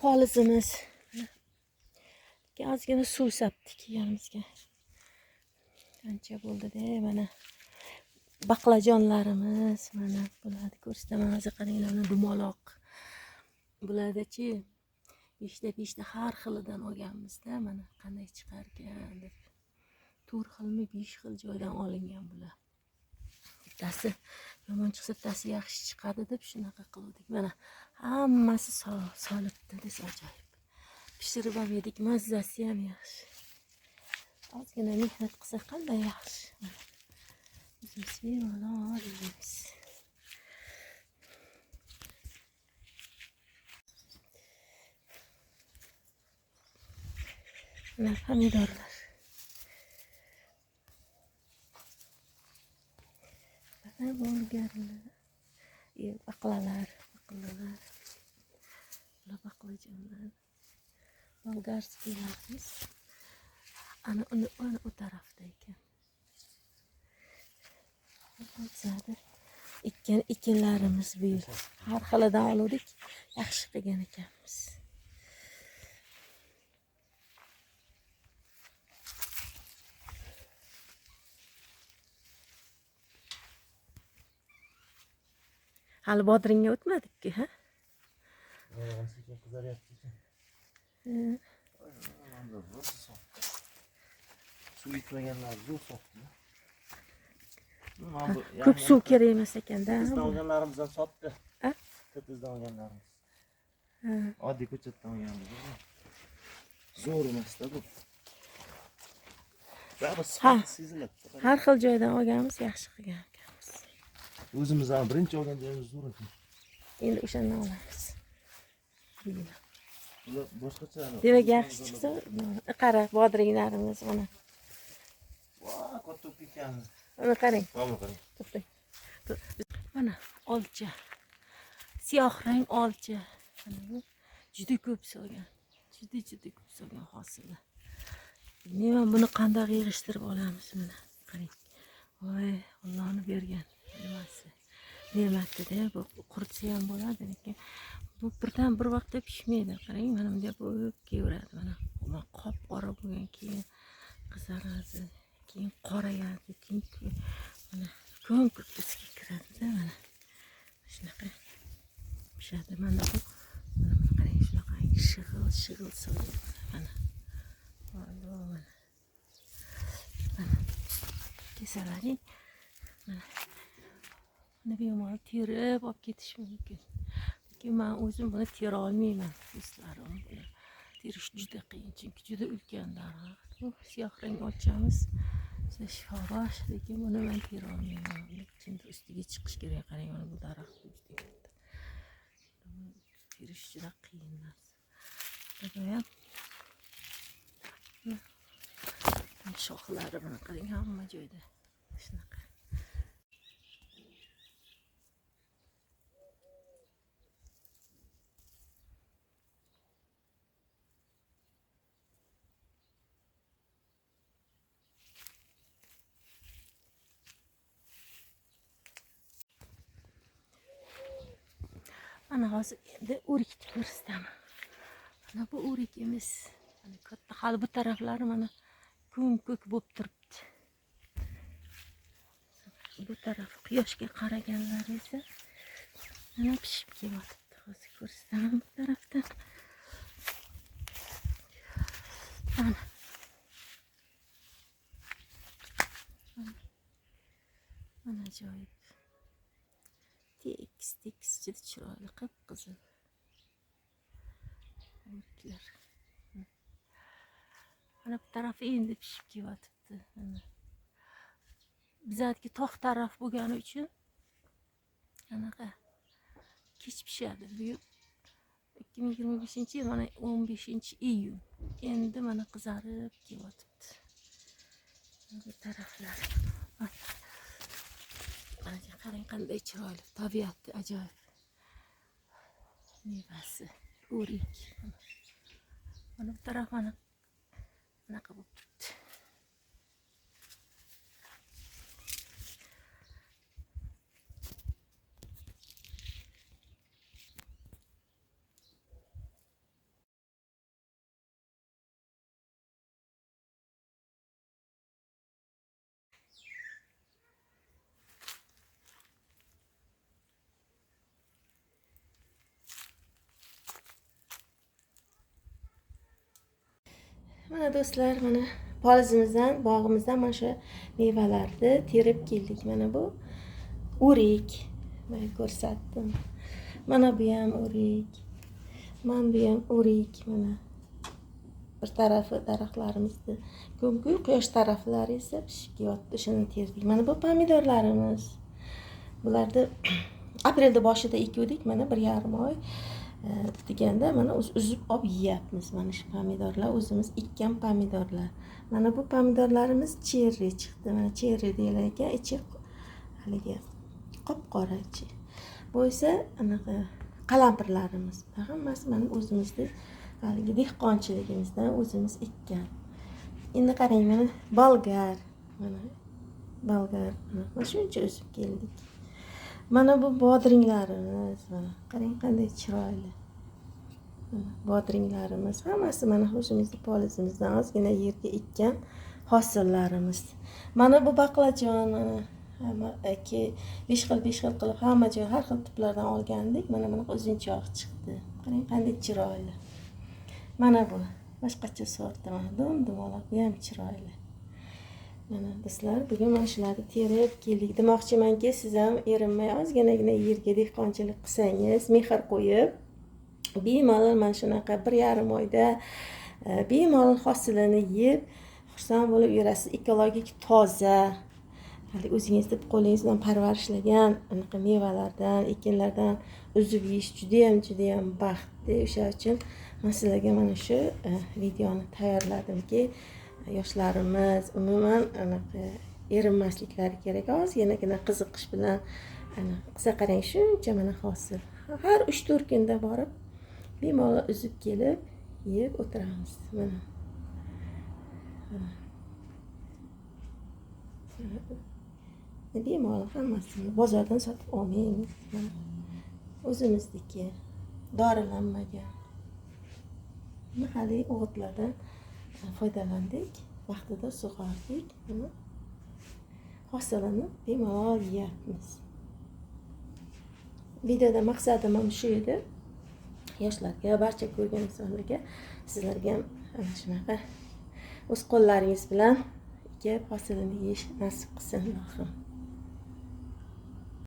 Polizimiz. Ozgina suv sepdik yanimizga. Qancha bo'ldi-da mana. Baqlajonlarimiz mana bularni ko'rsataman. Hozir qaranglar, mana dumaloq. Bulardachi beshta har xilidan olganmiz-da, mana qanday chiqargan deb. 4 xilmi 5 xil joydan olingan bular. Bittasi yomon chiqsa, bittasi yaxshi chiqadi deb shunaqa qildik. Mana hammasi solibdi, des ajoyib. Pishirib ham yedik, mazzasi ham yaxshi. Ozgina mehnat qilsa qanday yaxshi. O'zimiz bemalol yeymiz. Mana pomidorlar. Mana bolgarlar. Baqlalar. Bular baqlajonlar. Bolgarskilarimiz. Ana o tarafda ekan. Zada ekinlarimiz bu yil har xilidan oldik, yaxshi qilgan ekanmiz. Hali bodringga o'tmadik-ku, ha? Suv yetmaganlar zo'r sotdi. Ko'p suv kerak emas ekanda. Bizdan olganlarimizdan sotdi. Bizdan olganlarimiz. Oddiy ko'chatdan olganmiz. Zo'r emas-da bu. Baribir seziladi. Har xil joydan olganmiz, yaxshi qilgan ekanmiz. O'zimiz ham birinchi olgan joyimiz zo'r ekan. Endi o'shandan olamiz. Bular boshqacha. Demak, yaxshi chiqsa, qara bodringlarimiz mana. Voy, katta ekan. Mana qarang. Mana qarang. To'xtang. Mana olcha. Siyoh rang olcha. Juda ko'p solgan. Juda ko'p solgan hosili. Bilmayman buni qanday yig'ishtirib olamiz mana. Qarang. Voy, Allohning bergan nimasi. Ne'matida bu quritsa ham bo'ladi, lekin bu birdan bir vaqtda pishmaydi. Qarang, mana bunday bo'lib kelaveradi. Mana qop qora bo'lgan keyin qizaradi, keyin qorayadi, keyin mana kun kurtisiga kiradi mana. Shunaqa pishadi. Mana bu qarang, shunaqa shig'il soladi mana. Mana. Kesalaring. Mana bemalol terib olib ketish mumkin. Lekin men o'zim buni tera olmayman. Do'stlarim, buni terish juda qiyin, chunki juda ulkan daraxt. Bu siyoh rang olchamiz. Shifobaxsh, lekin buni men tera olmayman. Chunki ustiga chiqish kerak. Qarang, mana bu daraxt juda katta. Terish juda qiyin narsa. Shoxlari mana qarang, hamma joyda shunaqa. Mana hozir endi o'rikni ko'rsataman. Mana bu o'rikimiz. Mana katta, hali bu taraflari mana ko'k bo'lib turibdi. Bu taraf quyoshga qaraganlari esa mana pishib kelyapti. Hozir ko'rsataman bu tarafdan. Mana ajoyib. Tekis juda chiroyli, qip-qizil. O'riklar. Mana bu tarafi endi pishib kelyapti. Bizatki tog' taraf bo'lgani uchun anaqa kech pishadi. Bu 2025-yil mana 15-iyun. Endi mana qizarib kelyapti. Bu taraflar. Mana qarang qanday chiroyli, tabiatni ajoyib. Mevasi, o'rik. Mana bu taraf mana bunaqa bo'lib turibdi. Mana do'stlar, mana polizimizdan, bog'imizdan mana shu mevalarni terib keldik. Mana bu o'rik. Mana ko'rsatdim. Mana bu ham o'rik. Mana bu ham o'rik. Mana bir tarafi daraxtlarimizni ko'mku, quyosh taraflari esa pishib yotdi. Shuni terdik. Mana bu pomidorlarimiz. Bularni aprelda boshida ekdik. Mana 1,5 oy deganda mana uzib olib yeyapmiz. Mana shu pomidorlar o'zimiz ekkan pomidorlar. Mana bu pomidorlarimiz cherry chiqdi. Mana cherry deyilgan ekan, ichi haligi qop-qorachi. Bu esa anaqa qalampirlarimiz. Hammasi mana o'zimizning haligi dehqonchiligimizdan o'zimiz ekkan. Endi qarang, mana bolgar. Mana shuncha o'sib keldik. Mana bu bodringlarimiz. Mana qarang qanday chiroyli. Bodringlarimiz hammasi mana o'zimizning polizimizdan ozgina yerga ekkan hosillarimiz. Mana bu baqlajon, mana hamma 5 xil qilib hamma joy har xil tiplardan olgandik. Mana bunaqa uzunchoq chiqdi. Qarang qanday chiroyli. Mana bu boshqacha sorti, mana dum-dumaloq, bu ham chiroyli. Mana do'stlar, bugun mana shularni terib keldik. Demoqchimanki, siz ham erinmay ozgina yerga dehqonchilik qilsangiz, mehr qo'yib, bemalol mana shunaqa 1,5 oyda bemalol hosilini yeb xursand bo'lib yurasiz. Ekologik, toza, hali o'zingiz deb qo'lingiz bilan parvarishlagan anaqa mevalardan, ekinlardan uzib yeyish juda ham baxtli. O'sha uchun men sizlarga mana shu videoni tayyorladimki, yoshlarimiz umuman anaqa erinmasliklari kerak. Ozginagina qiziqish bilan qilsa qarang, shuncha mana hosil. Har 3-4 kunda borib bemalol uzib kelib yeb o'tiramiz. Mana. Bemalol hammasini bozordan sotib olmang. O'zimizniki, dorilanmagan mahalliy o'g'itlardan foydalandik, vaqtida sug'ordik. Hosilini bemalol yeyapmiz. Videoda maqsadim ham shu edi. Yoshlarga, barcha ko'rgan insonlarga, sizlarga ham ana shunaqa o'z qo'llaringiz bilan ekib hosilini yeyish nasib qilsin, Allohim.